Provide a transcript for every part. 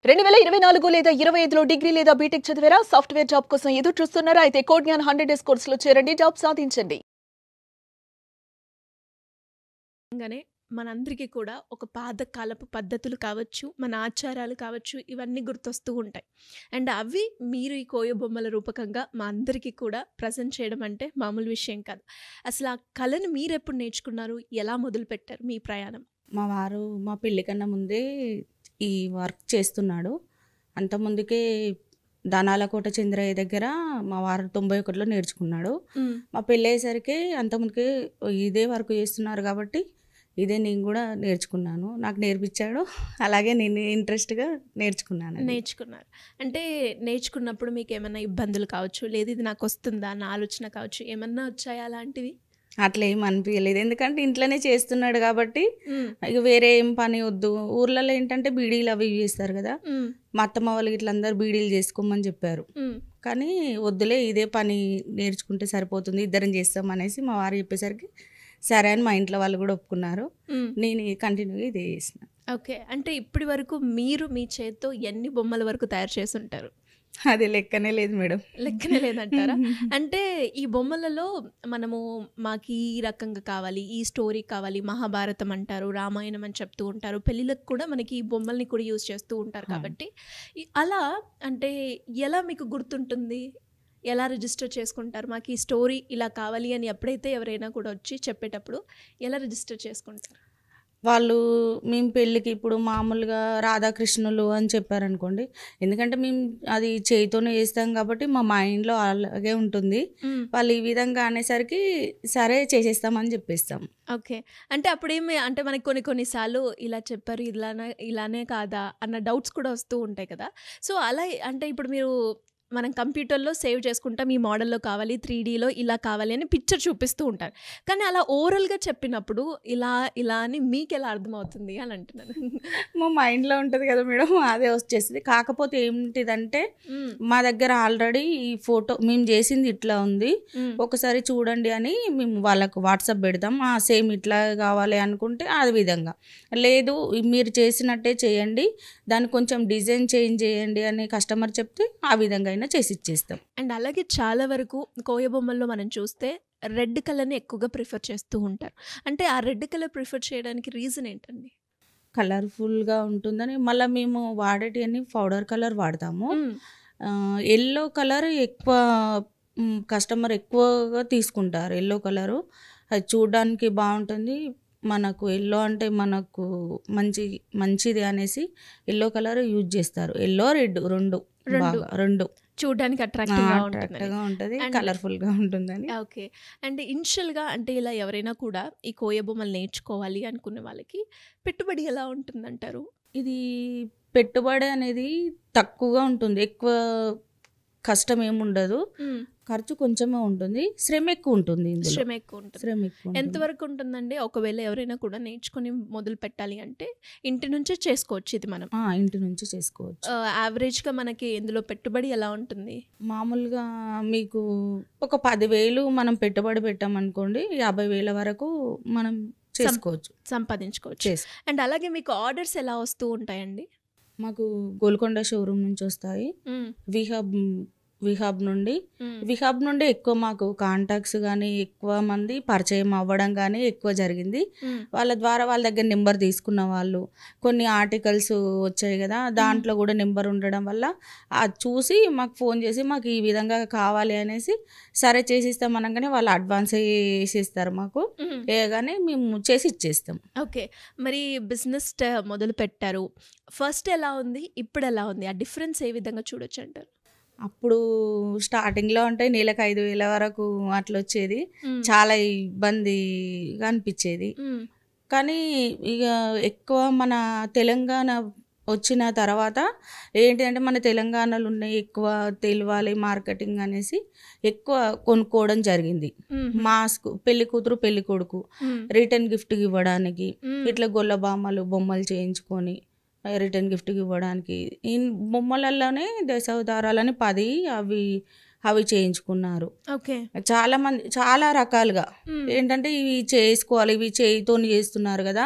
2024 లేదా 25లో డిగ్రీ లేదా బీటెక్ చదివారా? సాఫ్ట్‌వేర్ జాబ్ కోసం ఎదురు చూస్తున్నారా? అయితే కోడ్ జ్ఞాన్ 100 డేస్ కోర్సులో చేరండి, జాబ్ సాధించండి. గానే మనందరికీ కూడా ఒక పాతకాలపు పద్ధతులు కావచ్చు, మన ఆచారాలు కావచ్చు, ఇవన్నీ గుర్తొస్తూ ఉంటాయి. అండ్ అవి మీరు ఈ కోయ బొమ్మల రూపకంగా మా అందరికీ కూడా ప్రెజెంట్ చేయడం అంటే మామూలు విషయం కాదు. అసలు ఆ కళను మీరెప్పుడు నేర్చుకున్నారు? ఎలా మొదలుపెట్టారు మీ ప్రయాణం? మా వారు మా పెళ్ళి కన్నా ముందే ఈ వర్క్ చేస్తున్నాడు. అంతకుముందుకే దానాలకోట చంద్రయ్య దగ్గర మా వారు 91లో నేర్చుకున్నాడు. మా పెళ్ళి అయ్యేసరికి అంతకుముందుకే ఇదే వర్క్ చేస్తున్నారు కాబట్టి ఇదే నేను కూడా నేర్చుకున్నాను. నాకు నేర్పించాడు. అలాగే నేను ఇంట్రెస్ట్గా నేర్చుకున్నాను. నేర్చుకున్నారు. అంటే నేర్చుకున్నప్పుడు మీకేమన్నా ఇబ్బందులు కావచ్చు, లేదు ఇది నాకొస్తుందా అన్న ఆలోచన కావచ్చు, ఏమన్నా వచ్చాయా అలాంటివి? అట్లా ఏం అనిపించలేదు. ఎందుకంటే ఇంట్లోనే చేస్తున్నాడు కాబట్టి ఇక వేరే ఏం పని వద్దు. ఊర్లలో ఏంటంటే బీడీలు అవి ఇవి చేస్తారు కదా. మా అత్తమ్మ వాళ్ళకి ఇట్లా అందరు బీడీలు చేసుకోమని చెప్పారు. కానీ వద్దులే, ఇదే పని నేర్చుకుంటే సరిపోతుంది, ఇద్దరం చేస్తాం అనేసి మా వారు చెప్పేసరికి సరే అని మా ఇంట్లో వాళ్ళు కూడా ఒప్పుకున్నారు. నేను కంటిన్యూగా ఇదే చేసిన. ఓకే. అంటే ఇప్పటి వరకు మీరు మీ చేత్తో ఎన్ని బొమ్మల వరకు తయారు చేసి ఉంటారు? అది లెక్కనే లేదు మేడం. లెక్కనే లేదంటారా? అంటే ఈ బొమ్మలలో మనము మాకు ఈ రకంగా కావాలి, ఈ స్టోరీ కావాలి, మహాభారతం అంటారు, రామాయణం అని చెప్తూ ఉంటారు, పెళ్ళిళ్ళకు కూడా మనకి ఈ బొమ్మల్ని కూడా యూజ్ చేస్తూ ఉంటారు. కాబట్టి అలా అంటే ఎలా మీకు గుర్తుంటుంది? ఎలా రిజిస్టర్ చేసుకుంటారు? మాకు ఈ స్టోరీ ఇలా కావాలి అని ఎప్పుడైతే ఎవరైనా కూడా వచ్చి చెప్పేటప్పుడు ఎలా రిజిస్టర్ చేసుకుంటారు? వాళ్ళు మేము పెళ్ళికి ఇప్పుడు మామూలుగా రాధాకృష్ణులు అని చెప్పారనుకోండి, ఎందుకంటే మేము అది చేయితోనే చేస్తాం కాబట్టి మా మైండ్లో అలాగే ఉంటుంది. వాళ్ళు ఈ విధంగా అనేసరికి సరే చేసేస్తామని చెప్పేస్తాం. ఓకే. అంటే అప్పుడేమి అంటే మనకి కొన్నిసార్లు ఇలా చెప్పారు, ఇలానే కాదా అన్న డౌట్స్ కూడా వస్తూ ఉంటాయి కదా. సో అలా అంటే ఇప్పుడు మీరు మనం కంప్యూటర్లో సేవ్ చేసుకుంటాం, ఈ మోడల్లో కావాలి, 3Dలో ఇలా కావాలి అని పిక్చర్ చూపిస్తూ ఉంటారు. కానీ అలా ఓవరాల్గా చెప్పినప్పుడు ఇలా అని మీకు ఎలా అర్థమవుతుంది అని అంటున్నాను. మా మైండ్లో ఉంటుంది కదా మేడం, అదే వచ్చేస్తుంది. కాకపోతే ఏంటిదంటే మా దగ్గర ఆల్రెడీ ఈ ఫోటో మేము చేసింది ఇట్లా ఉంది, ఒకసారి చూడండి అని మేము వాళ్ళకు వాట్సాప్ పెడతాం. సేమ్ ఇట్లా కావాలి అనుకుంటే ఆ విధంగా, లేదు మీరు చేసినట్టే చేయండి, దాన్ని కొంచెం డిజైన్ చేంజ్ చేయండి అని కస్టమర్ చెప్తే ఆ విధంగా అయినా చేసి ఇచ్చేస్తాం. అండ్ అలాగే చాలా వరకు కోయ బొమ్మల్లో మనం చూస్తే రెడ్ కలర్ని ఎక్కువగా ప్రిఫర్ చేస్తూ ఉంటారు. అంటే ఆ రెడ్ కలర్ ప్రిఫర్ చేయడానికి రీజన్ ఏంటండి? కలర్ఫుల్గా ఉంటుందని. మళ్ళీ మేము వాడేటివన్నీ పౌడర్ కలర్ వాడతాము. ఎల్లో కలర్ ఎక్కువ కస్టమర్ ఎక్కువగా తీసుకుంటారు. ఎల్లో కలరు అది చూడడానికి బాగుంటుంది. మనకు ఎల్లో అంటే మనకు మంచిది అనేసి ఎల్లో కలర్ యూజ్ చేస్తారు. ఎల్లో రెడ్ రెండు చూడడానికి అట్రాక్టివ్గా ఉంటుంది, కలర్ఫుల్గా ఉంటుందని. ఓకే. అండ్ ఇనిషియల్గా అంటే ఇలా ఎవరైనా కూడా ఈ కోయ బొమ్మలు నేర్చుకోవాలి అనుకునే వాళ్ళకి పెట్టుబడి ఎలా ఉంటుందంటారు? ఇది పెట్టుబడి అనేది తక్కువగా ఉంటుంది, ఎక్కువ కష్టం ఏముండదు, ఖర్చు కొంచెమే ఉంటుంది, శ్రమ ఎక్కువ ఉంటుంది. శ్రమ ఎక్కువ ఉంటుంది. ఎంతవరకు ఉంటుందండి? ఒకవేళ ఎవరైనా కూడా నేర్చుకుని మొదలు పెట్టాలి అంటే ఇంటి నుంచే చేసుకోవచ్చు ఇది మనం? ఇంటి నుంచి చేసుకోవచ్చు. యావరేజ్గా మనకి ఇందులో పెట్టుబడి ఎలా ఉంటుంది? మామూలుగా మీకు ఒక 10,000 మనం పెట్టుబడి పెట్టామనుకోండి, 50,000 వరకు మనం చేసుకోవచ్చు, సంపాదించుకోవచ్చు. అండ్ అలాగే మీకు ఆర్డర్స్ ఎలా వస్తూ ఉంటాయండి? మాకు గోల్కొండ షోరూమ్ నుంచి వస్తాయి. విహాబ్ నుండి ఎక్కువ మాకు కాంటాక్ట్స్ కానీ ఎక్కువ మంది పరిచయం అవ్వడం కానీ ఎక్కువ జరిగింది. వాళ్ళ ద్వారా వాళ్ళ దగ్గర నెంబర్ తీసుకున్న వాళ్ళు, కొన్ని ఆర్టికల్స్ వచ్చాయి కదా, దాంట్లో కూడా నెంబర్ ఉండడం వల్ల అది చూసి మాకు ఫోన్ చేసి మాకు ఈ విధంగా కావాలి అనేసి సరే చేసిస్తాం అనగానే వాళ్ళు అడ్వాన్స్ వేసిస్తారు మాకు, వేయగానే మేము చేసి ఇచ్చేస్తాం. ఓకే. మరి బిజినెస్ మొదలు పెట్టారు, ఫస్ట్ ఎలా ఉంది, ఇప్పుడు ఎలా ఉంది? ఆ డిఫరెన్స్ ఏ విధంగా చూడొచ్చు అంటారు? అప్పుడు స్టార్టింగ్లో అంటే నెలకు 5,000 వరకు అట్లా వచ్చేది, చాలా ఇబ్బందిగా అనిపించేది. కానీ ఇక ఎక్కువ మన తెలంగాణ వచ్చిన తర్వాత ఏంటంటే మన తెలంగాణలో ఉన్నాయి ఎక్కువ తెలియాలి మార్కెటింగ్ అనేసి ఎక్కువ కొనుక్కోవడం జరిగింది. మాస్క్ పెళ్లి కూతురు పెళ్లి కొడుకు రిటర్న్ గిఫ్ట్ ఇవ్వడానికి, ఇట్లా గొల్లబామలు బొమ్మలు చేయించుకొని రిటర్న్ గిఫ్ట్కి ఇవ్వడానికి ఈ బొమ్మలలోనే దశావతారాలని 10 అవి చేయించుకున్నారు. ఓకే. చాలా మంది చాలా రకాలుగా ఏంటంటే ఇవి చేసుకోవాలి, ఇవి చేయితోని చేస్తున్నారు కదా,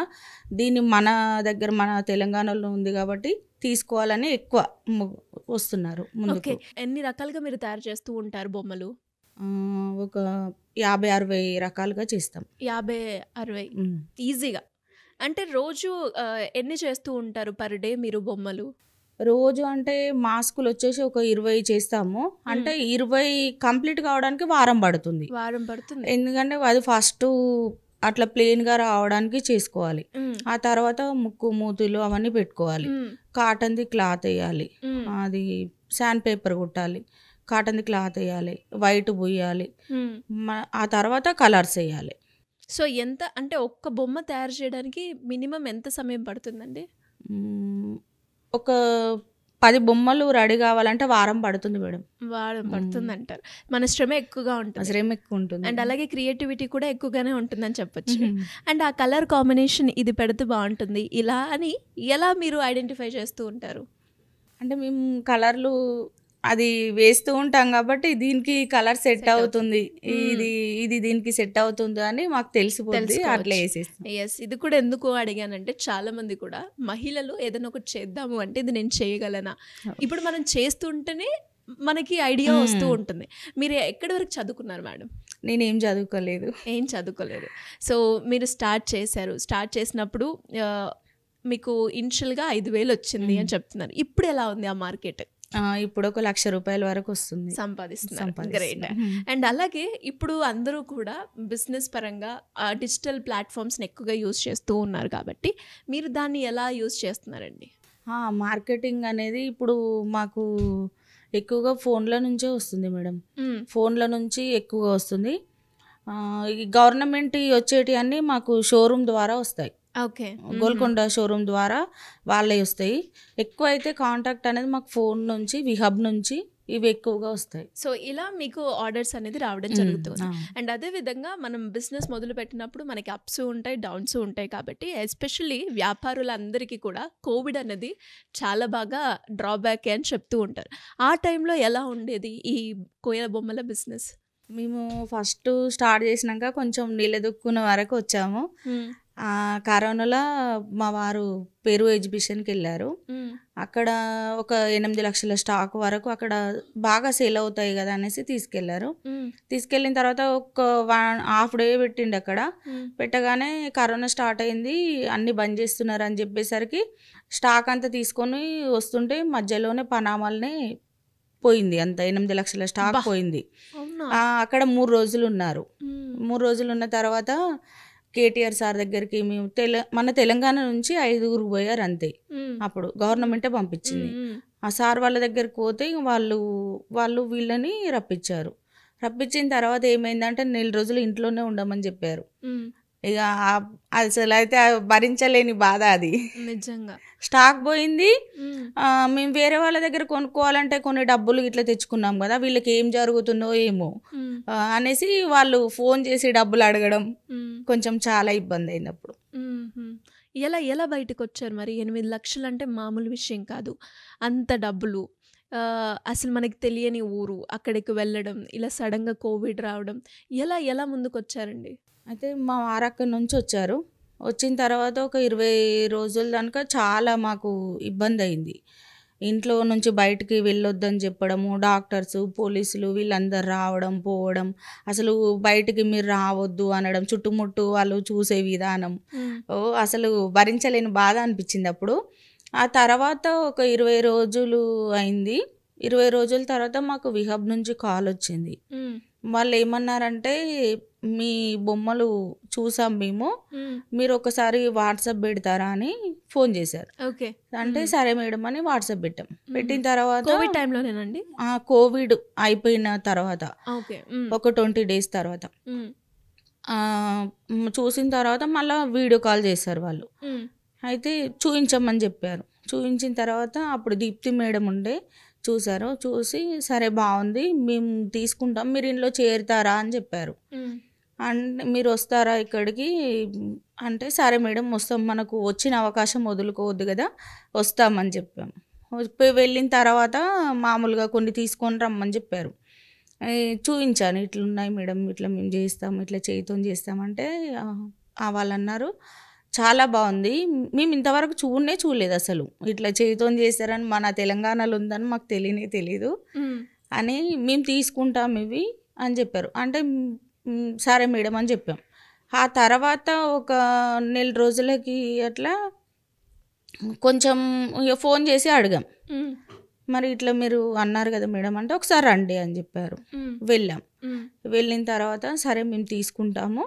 దీన్ని మన దగ్గర మన తెలంగాణలో ఉంది కాబట్టి తీసుకోవాలని ఎక్కువ వస్తున్నారు ముందుకు. ఓకే. ఎన్ని రకాలుగా మీరు తయారు చేస్తూ ఉంటారు బొమ్మలు? ఒక 50-60 రకాలుగా చేస్తాం. 50-60 ఉమ్. ఈజీగా. అంటే రోజు ఎన్ని చేస్తూ ఉంటారు పర్ డే మీరు బొమ్మలు? రోజు అంటే మాస్కులు వచ్చేసి ఒక 20 చేస్తాము. అంటే 20 కంప్లీట్ కావడానికి వారం పడుతుంది. వారం పడుతుంది. ఎందుకంటే అది ఫస్ట్ అట్లా ప్లెయిన్గా రావడానికి చేసుకోవాలి. ఆ తర్వాత ముక్కు మూతులు అవన్నీ పెట్టుకోవాలి. కాటన్ది క్లాత్ వేయాలి, అది శాండ్ పేపర్ కుట్టాలి, కాటన్ది క్లాత్ వేయాలి, వైట్ పూయాలి, ఆ తర్వాత కలర్స్ వేయాలి. సో ఎంత అంటే ఒక్క బొమ్మ తయారు చేయడానికి మినిమం ఎంత సమయం పడుతుందండి? ఒక 10 బొమ్మలు రెడీ కావాలంటే వారం పడుతుంది మేడం. వారం పడుతుంది అంటారు. మన శ్రమ ఎక్కువగా ఉంటుంది, శ్రమ ఎక్కువ ఉంటుంది, అండ్ అలాగే క్రియేటివిటీ కూడా ఎక్కువగానే ఉంటుందని చెప్పొచ్చు. అండ్ ఆ కలర్ కాంబినేషన్ ఇది పెడితే బాగుంటుంది ఇలా అని ఎలా మీరు ఐడెంటిఫై చేస్తూ ఉంటారు? అంటే మేము కలర్లు అది వేస్తూ ఉంటాం కాబట్టి దీనికి కలర్ సెట్ అవుతుంది, ఇది దీనికి సెట్ అవుతుంది అని మాకు తెలిసిపోతుంది, అట్లా వేసేస్తాం. ఎస్, ఇది కూడా ఎందుకు అడిగానంటే చాలా మంది కూడా మహిళలు ఏదైనా ఒకటి చేద్దాము అంటే ఇది నేను చేయగలనా, ఇప్పుడు మనం చేస్తుంటేనే మనకి ఐడియా వస్తూ ఉంటుంది. మీరు ఎక్కడి వరకు చదువుకున్నారు మేడం? నేనేం చదువుకోలేదు. ఏం చదువుకోలేదు. సో మీరు స్టార్ట్ చేశారు. స్టార్ట్ చేసినప్పుడు మీకు ఇనిషియల్గా 5,000 వచ్చింది అని చెప్తున్నారు. ఇప్పుడు ఎలా ఉంది ఆ మార్కెట్? ఇప్పుడు ఒక 1,00,000 రూపాయల వరకు వస్తుంది, సంపాదిస్తున్నారు. గ్రేట్. అండ్ అలాగే ఇప్పుడు అందరూ కూడా బిజినెస్ పరంగా డిజిటల్ ప్లాట్ఫామ్స్ని ఎక్కువగా యూజ్ చేస్తూ ఉన్నారు కాబట్టి మీరు దాన్ని ఎలా యూజ్ చేస్తున్నారండి? మార్కెటింగ్ అనేది ఇప్పుడు మాకు ఎక్కువగా ఫోన్ల నుంచే వస్తుంది మేడం. ఫోన్ల నుంచి ఎక్కువగా వస్తుంది. గవర్నమెంట్ వచ్చేటి అన్నీ మాకు షోరూమ్ ద్వారా వస్తాయి. ఓకే. గోల్కొండ షోరూమ్ ద్వారా వాళ్ళే వస్తాయి. ఎక్కువ అయితే కాంటాక్ట్ అనేది మాకు ఫోన్ నుంచి, విహబ్ నుంచి ఇవి ఎక్కువగా వస్తాయి. సో ఇలా మీకు ఆర్డర్స్ అనేది రావడం జరుగుతుంది. అండ్ అదే విధంగా మనం బిజినెస్ మొదలు పెట్టినప్పుడు మనకి అప్స్ ఉంటాయి, డౌన్స్ ఉంటాయి కాబట్టి ఎస్పెషల్లీ వ్యాపారులందరికీ కూడా కోవిడ్ అనేది చాలా బాగా డ్రాబ్యాక్ అని చెప్తూ ఉంటారు. ఆ టైంలో ఎలా ఉండేది ఈ కోయల బొమ్మల బిజినెస్? మేము ఫస్ట్ స్టార్ట్ చేసినాక కొంచెం నిలదొక్కున్న వరకు వచ్చాము. కరోనాలో మా వారు పెరు ఎగ్జిబిషన్కి వెళ్ళారు. అక్కడ ఒక 8 లక్షల స్టాక్ వరకు అక్కడ బాగా సేల్ అవుతాయి కదా అనేసి తీసుకెళ్లారు. తీసుకెళ్ళిన తర్వాత ఒక హాఫ్ డే పెట్టిండు అక్కడ. పెట్టగానే కరోనా స్టార్ట్ అయింది, అన్ని బంద్ చేస్తున్నారు అని చెప్పేసరికి స్టాక్ అంతా తీసుకొని వస్తుంటే మధ్యలోనే పనామాలనే పోయింది, అంత 8 లక్షల స్టాక్ పోయింది. అక్కడ 3 రోజులు ఉన్నారు. 3 రోజులు ఉన్న తర్వాత కేటీఆర్ సార్ దగ్గరికి మేము మన తెలంగాణ నుంచి 5 పోయారు అంతే. అప్పుడు గవర్నమెంటే పంపించింది. ఆ సార్ వాళ్ళ దగ్గరికి పోతే వాళ్ళు వీళ్ళని రప్పించారు. రప్పించిన తర్వాత ఏమైందంటే 4 రోజులు ఇంట్లోనే ఉండమని చెప్పారు. ఇక అసలు అయితే భరించలేని బాధ అది. నిజంగా స్టాక్ పోయింది. మేము వేరే వాళ్ళ దగ్గర కొనుక్కోవాలంటే కొన్ని డబ్బులు ఇట్లా తెచ్చుకున్నాం కదా, వీళ్ళకి ఏం జరుగుతుందో ఏమో అనేసి వాళ్ళు ఫోన్ చేసి డబ్బులు అడగడం కొంచెం చాలా ఇబ్బంది అయింది అప్పుడు. ఎలా బయటకు వచ్చారు మరి? 8 లక్షలు అంటే మామూలు విషయం కాదు. అంత డబ్బులు, అసలు మనకి తెలియని ఊరు, అక్కడికి వెళ్ళడం, ఇలా సడన్గా కోవిడ్ రావడం, ఎలా ముందుకు వచ్చారండి? అయితే మా వారు అక్కడి నుంచి వచ్చారు. వచ్చిన తర్వాత ఒక 20 రోజుల దాకా చాలా మాకు ఇబ్బంది అయింది. ఇంట్లో నుంచి బయటికి వెళ్ళొద్దని చెప్పడము, డాక్టర్స్, పోలీసులు వీళ్ళందరూ రావడం పోవడం, అసలు బయటికి మీరు రావద్దు అనడం, చుట్టుముట్టు వాళ్ళు చూసే విధానం అసలు భరించలేని బాధ అనిపించింది అప్పుడు. ఆ తర్వాత ఒక 20 రోజులు అయింది. 20 రోజుల తర్వాత మాకు విహబ్ నుంచి కాల్ వచ్చింది. వాళ్ళు ఏమన్నారంటే, మీ బొమ్మలు చూసాం మేము, మీరు ఒకసారి వాట్సాప్ పెడతారా అని ఫోన్ చేశారు. ఓకే. అంటే సరే మేడం అని వాట్సాప్ పెట్టాం. పెట్టిన తర్వాత కోవిడ్ టైంలోనేనండి? కోవిడ్ అయిపోయిన తర్వాత ఒక 20 డేస్ తర్వాత చూసిన తర్వాత మళ్ళీ వీడియో కాల్ చేశారు వాళ్ళు. అయితే చూపించమని చెప్పారు. చూపించిన తర్వాత అప్పుడు దీప్తి మేడం ఉండే, చూసారు. చూసి సరే బాగుంది, మేము తీసుకుంటాం, మీరు ఇంట్లో చేరుతారా అని చెప్పారు. అంటే మీరు వస్తారా ఇక్కడికి అంటే సరే మేడం వస్తాం, మనకు వచ్చిన అవకాశం వదులుకోవద్దు కదా, వస్తామని చెప్పాము. వెళ్ళిన తర్వాత మామూలుగా కొన్ని తీసుకొని రమ్మని చెప్పారు. చూపించాను, ఇట్లున్నాయి మేడం, ఇట్లా మేము చేస్తాం, ఇట్లా చేయితో చేస్తామంటే వాళ్ళు అన్నారు, చాలా బాగుంది. మేము ఇంతవరకు చూడలేదు అసలు. ఇట్లా చేతితోని చేస్తారని మన తెలంగాణలో ఉందని మాకు తెలీదు అని. మేము తీసుకుంటాం ఇవి అని చెప్పారు. అంటే సరే మేడం అని చెప్పాం. ఆ తర్వాత ఒక నెల రోజులకి అట్లా కొంచెం ఇక ఫోన్ చేసి అడిగాం, మరి ఇట్లా మీరు అన్నారు కదా మేడం అంటే ఒకసారి రండి అని చెప్పారు. వెళ్ళాం. వెళ్ళిన తర్వాత సరే మేము తీసుకుంటాము,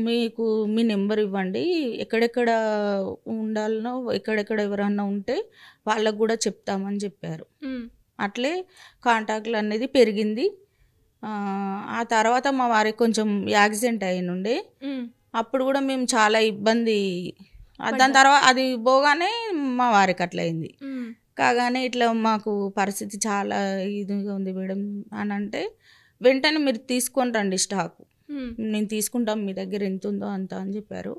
మీకు మీ నెంబర్ ఇవ్వండి, ఎక్కడెక్కడ ఉండాలనో ఎక్కడెక్కడ ఎవరన్నా ఉంటే వాళ్ళకు కూడా చెప్తామని చెప్పారు. అట్లే కాంటాక్ట్లు అనేది పెరిగింది. ఆ తర్వాత మా వారికి కొంచెం యాక్సిడెంట్ అయినుండే, అప్పుడు కూడా మేము చాలా ఇబ్బంది. దాని తర్వాత అది పోగానే మా వారికి అట్లా అయింది. కాగానే ఇట్లా మాకు పరిస్థితి చాలా ఇదిగా ఉంది మేడం అని అంటే, వెంటనే మీరు తీసుకొని రండి స్టాకు, నేను తీసుకుంటాం, మీ దగ్గర ఎంత ఉందో అంత అని చెప్పారు.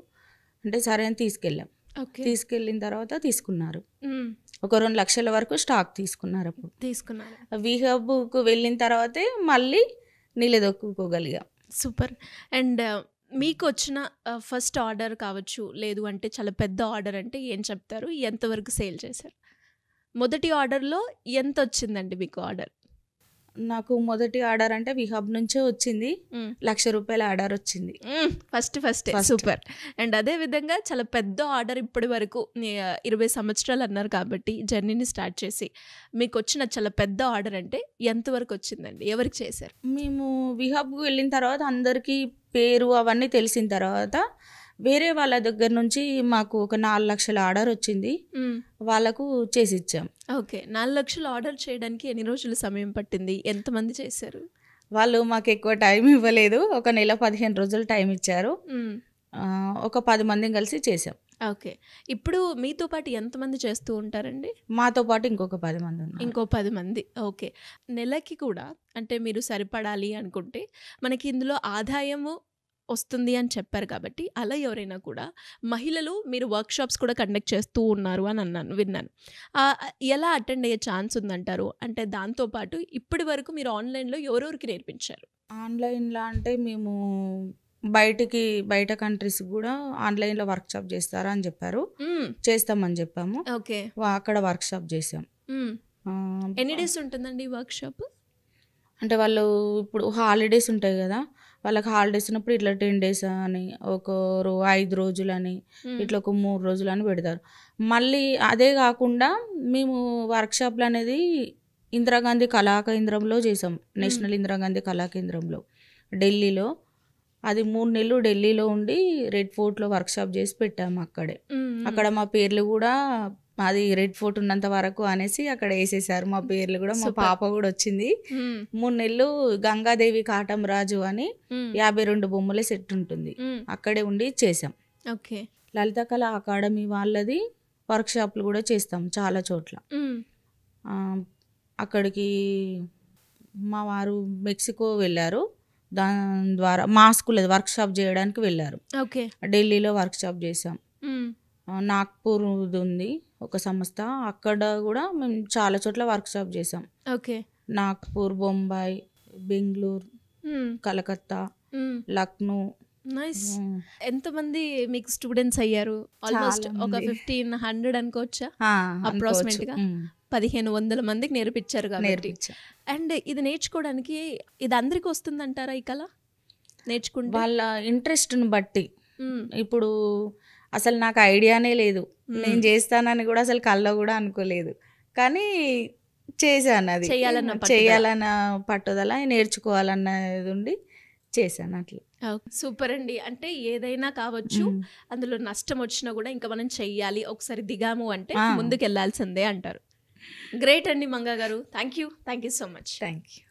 అంటే సరే అని తీసుకెళ్ళాం. తీసుకెళ్ళిన తర్వాత తీసుకున్నారు. ఒక 2 లక్షల వరకు స్టాక్ తీసుకున్నారు. అప్పుడు విహబ్కు వెళ్ళిన తర్వాతే మళ్ళీ నిలదొక్కుకోగలిగాం. సూపర్. అండ్ మీకు వచ్చిన ఫస్ట్ ఆర్డర్ కావచ్చు, లేదు అంటే చాలా పెద్ద ఆర్డర్ అంటే ఏం చెప్తారు? ఎంతవరకు సేల్ చేశారు? మొదటి ఆర్డర్లో ఎంత వచ్చిందండి మీకు ఆర్డర్? నాకు మొదటి ఆర్డర్ అంటే విహబ్ నుంచే వచ్చింది. 1,00,000 రూపాయల ఆర్డర్ వచ్చింది ఫస్ట్. సూపర్. అండ్ అదే విధంగా చాలా పెద్ద ఆర్డర్ ఇప్పటి వరకు 20 సంవత్సరాలు అన్నారు కాబట్టి జర్నీని స్టార్ట్ చేసి మీకు వచ్చిన చాలా పెద్ద ఆర్డర్ అంటే ఎంతవరకు వచ్చిందండి? ఎవరికి చేశారు? మేము విహబ్కు వెళ్ళిన తర్వాత అందరికీ పేరు అవన్నీ తెలిసిన తర్వాత వేరే వాళ్ళ దగ్గర నుంచి మాకు ఒక 4 లక్షల ఆర్డర్ వచ్చింది. వాళ్ళకు చేసి ఇచ్చాం. ఓకే. 4 లక్షల ఆర్డర్ చేయడానికి ఎన్ని రోజులు సమయం పట్టింది? ఎంతమంది చేశారు? వాళ్ళు మాకు ఎక్కువ టైం ఇవ్వలేదు. ఒక నెల 15 రోజులు టైం ఇచ్చారు. ఒక 10 మందిని కలిసి చేసాం. ఓకే. ఇప్పుడు మీతో పాటు ఎంతమంది చేస్తూ ఉంటారండి? మాతో పాటు ఇంకొక 10 మంది ఉన్నారు. ఇంకో 10 మంది. ఓకే. నెలకి కూడా అంటే మీరు సరిపడాలి అనుకుంటే మనకి ఇందులో ఆదాయము వస్తుంది అని చెప్పారు కాబట్టి, అలా ఎవరైనా కూడా మహిళలు మీరు వర్క్షాప్స్ కూడా కండక్ట్ చేస్తూ ఉన్నారు అని విన్నాను. ఎలా అటెండ్ అయ్యే ఛాన్స్ ఉందంటారు? అంటే దాంతోపాటు ఇప్పటి వరకు మీరు ఆన్లైన్లో ఎవరెవరికి నేర్పించారు? ఆన్లైన్లో అంటే మేము బయట కంట్రీస్ కూడా ఆన్లైన్లో వర్క్షాప్ చేస్తారా అని చెప్పారు. చేస్తామని చెప్పాము. ఓకే. అక్కడ వర్క్షాప్ చేసాం. ఎన్ని డేస్ ఉంటుందండి వర్క్షాప్? అంటే వాళ్ళు ఇప్పుడు హాలిడేస్ ఉంటాయి కదా, వాళ్ళకి హాలిడేస్ ఉన్నప్పుడు ఇట్లా 10 days అని, ఒకరు 5 రోజులని, ఇట్లా ఒక 3 రోజులు అని పెడతారు. మళ్ళీ అదే కాకుండా మేము వర్క్షాప్లు అనేది ఇందిరాగాంధీ కళాకేంద్రంలో చేసాం. నేషనల్ ఇందిరాగాంధీ కళాకేంద్రంలో ఢిల్లీలో. అది 3 నెలలు ఢిల్లీలో ఉండి రెడ్ ఫోర్ట్లో వర్క్షాప్ చేసి పెట్టాము. అక్కడ మా పేర్లు కూడా అది రెడ్ ఫోర్ట్ ఉన్నంత వరకు అనేసి అక్కడ వేసేసారు మా పేర్లు కూడా. మా పాప కూడా వచ్చింది. 3 నెలలు గంగాదేవి కాటం రాజు అని 52 బొమ్మల సెట్ ఉంటుంది, అక్కడే ఉండి చేసాం. ఓకే. లలిత కళా అకాడమీ వాళ్ళది వర్క్షాప్లు కూడా చేస్తాం చాలా చోట్ల. అక్కడికి మా వారు మెక్సికో వెళ్ళారు, దాని ద్వారా మాస్కులది వర్క్షాప్ చేయడానికి వెళ్ళారు. ఓకే. ఢిల్లీలో వర్క్షాప్ చేసాం. నాగ్పూర్ ఉంది ఒక సంస్థ, అక్కడ కూడా మేము చాలా చోట్ల వర్క్షాప్ చేసాం. ఓకే. నాగ్పూర్, బొంబాయి, బెంగళూరు, కలకత్తా, లక్నో. నైస్. ఎంతమంది మీకు స్టూడెంట్స్ అయ్యారు? ఆల్మోస్ట్ ఒక 1500 అనుకోవచ్చా అప్రాక్సిమేట్ గా? 1500 మందికి నేర్పించారు కాబట్టి. అండ్ ఇది నేర్చుకోవడానికి ఇది అందరికి వస్తుందంటారా ఈ కళ నేర్చుకుంటే? వాళ్ళ ఇంట్రెస్ట్ని బట్టి. ఇప్పుడు అసలు నాకు ఐడియానే లేదు, నేను చేస్తానని కూడా అసలు కల్లో కూడా అనుకోలేదు, కానీ చేశాను. అది చేయాలన్న పట్టుదల, నేర్చుకోవాలన్నది ఉండి చేశాను అట్లా. సూపర్ అండి. అంటే ఏదైనా కావచ్చు, అందులో నష్టం వచ్చినా కూడా ఇంకా మనం చెయ్యాలి, ఒకసారి దిగాము అంటే ముందుకు వెళ్ళాల్సిందే అంటారు. గ్రేట్ అండి మంగా గారు. Thank you so much. Thank you.